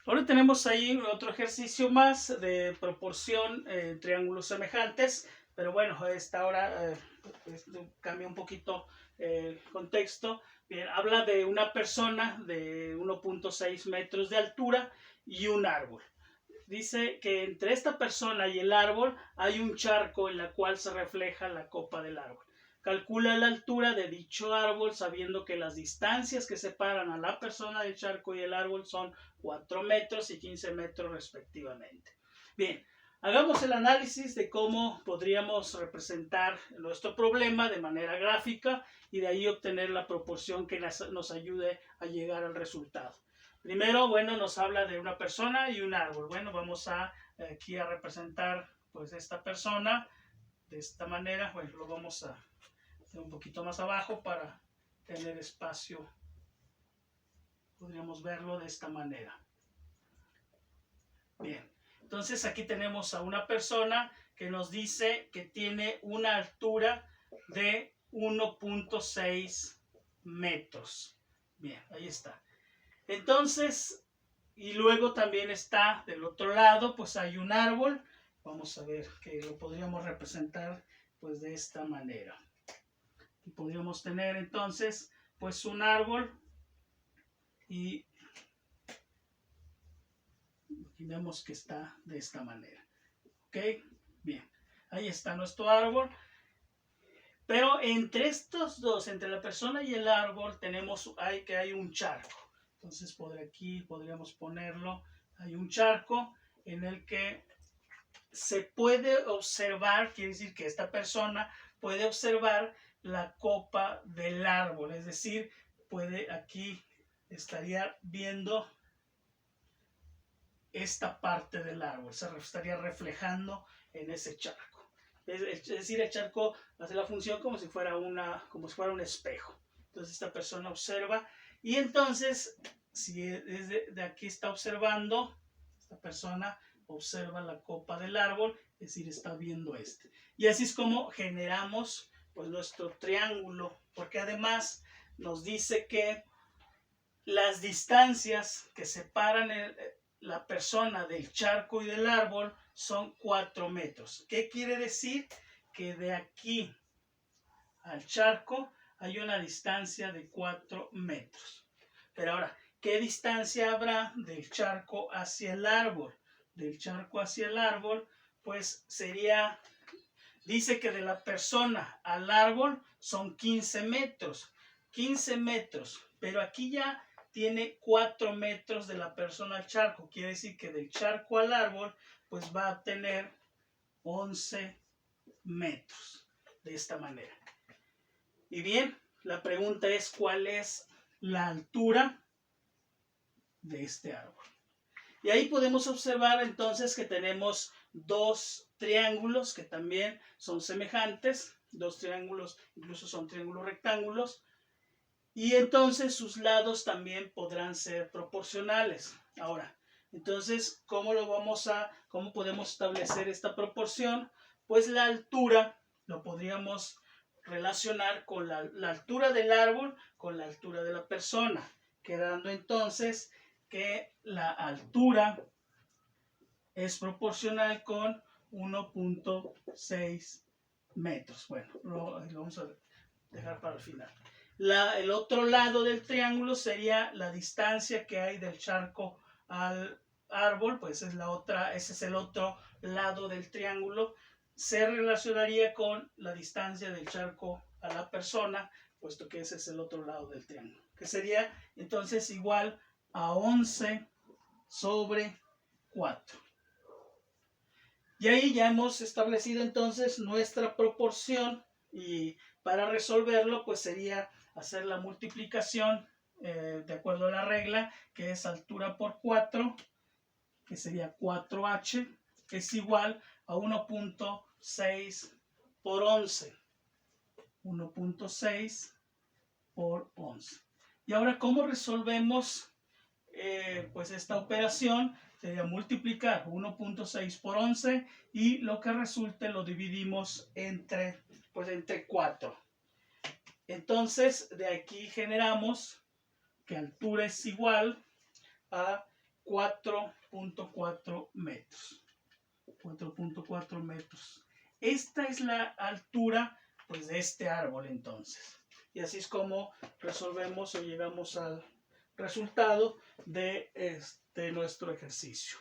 Ahora tenemos ahí otro ejercicio más de proporción triángulos semejantes, pero bueno, a esta hora cambia un poquito el contexto. Bien, habla de una persona de 1.6 metros de altura y un árbol. Dice que entre esta persona y el árbol hay un charco en la cual se refleja la copa del árbol. Calcula la altura de dicho árbol sabiendo que las distancias que separan a la persona del charco y el árbol son 4 metros y 15 metros respectivamente. Bien, hagamos el análisis de cómo podríamos representar nuestro problema de manera gráfica y de ahí obtener la proporción que nos ayude a llegar al resultado. Primero, bueno, nos habla de una persona y un árbol. Bueno, vamos aquí a representar pues esta persona de esta manera. Bueno, lo vamos a hacer un poquito más abajo para tener espacio. Podríamos verlo de esta manera. Bien, entonces aquí tenemos a una persona que nos dice que tiene una altura de 1.6 metros. Bien, ahí está. Entonces, y luego también está del otro lado, pues hay un árbol. Vamos a ver que lo podríamos representar pues de esta manera. Y podríamos tener entonces pues un árbol y vemos que está de esta manera. ¿Ok? Bien, ahí está nuestro árbol. Pero entre estos dos, entre la persona y el árbol, hay un charco. Entonces por aquí podríamos ponerlo. Hay un charco en el que se puede observar, quiere decir que esta persona puede observar la copa del árbol, es decir, aquí estaría viendo esta parte del árbol, se estaría reflejando en ese charco. Es decir, el charco hace la función como si fuera un espejo. Entonces esta persona observa y entonces, si de aquí está observando, esta persona observa la copa del árbol, es decir, está viendo este. Y así es como generamos pues nuestro triángulo, porque además nos dice que las distancias que separan la persona del charco y del árbol son 4 metros. ¿Qué quiere decir? Que de aquí al charco hay una distancia de 4 metros. Pero ahora, ¿qué distancia habrá del charco hacia el árbol? Del charco hacia el árbol, pues dice que de la persona al árbol son 15 metros. 15 metros, pero aquí ya tiene 4 metros de la persona al charco. Quiere decir que del charco al árbol, pues va a tener 11 metros. De esta manera. Y bien, la pregunta es ¿cuál es la altura de este árbol? Y ahí podemos observar entonces que tenemos dos triángulos que también son semejantes, dos triángulos, incluso son triángulos rectángulos, y entonces sus lados también podrán ser proporcionales. Ahora, entonces, ¿cómo podemos establecer esta proporción? Pues la altura lo podríamos relacionar con la altura del árbol con la altura de la persona, quedando entonces que la altura es proporcional con 1.6 metros. Bueno, lo vamos a dejar para el final. El otro lado del triángulo sería la distancia que hay del charco al árbol, pues ese es el otro lado del triángulo. Se relacionaría con la distancia del charco a la persona, puesto que ese es el otro lado del triángulo, que sería entonces igual a 11 sobre 4. Y ahí ya hemos establecido entonces nuestra proporción y para resolverlo pues sería hacer la multiplicación de acuerdo a la regla que es altura por 4, que sería 4h, que es igual a 1.6 por 11. 1.6 por 11. Y ahora, ¿cómo resolvemos pues esta operación? Sería multiplicar 1.6 por 11 y lo que resulte lo dividimos entre 4. Entonces, de aquí generamos que altura es igual a 4.4 metros. 4.4 metros. Esta es la altura pues de este árbol entonces. Y así es como resolvemos o llegamos al resultado de nuestro ejercicio.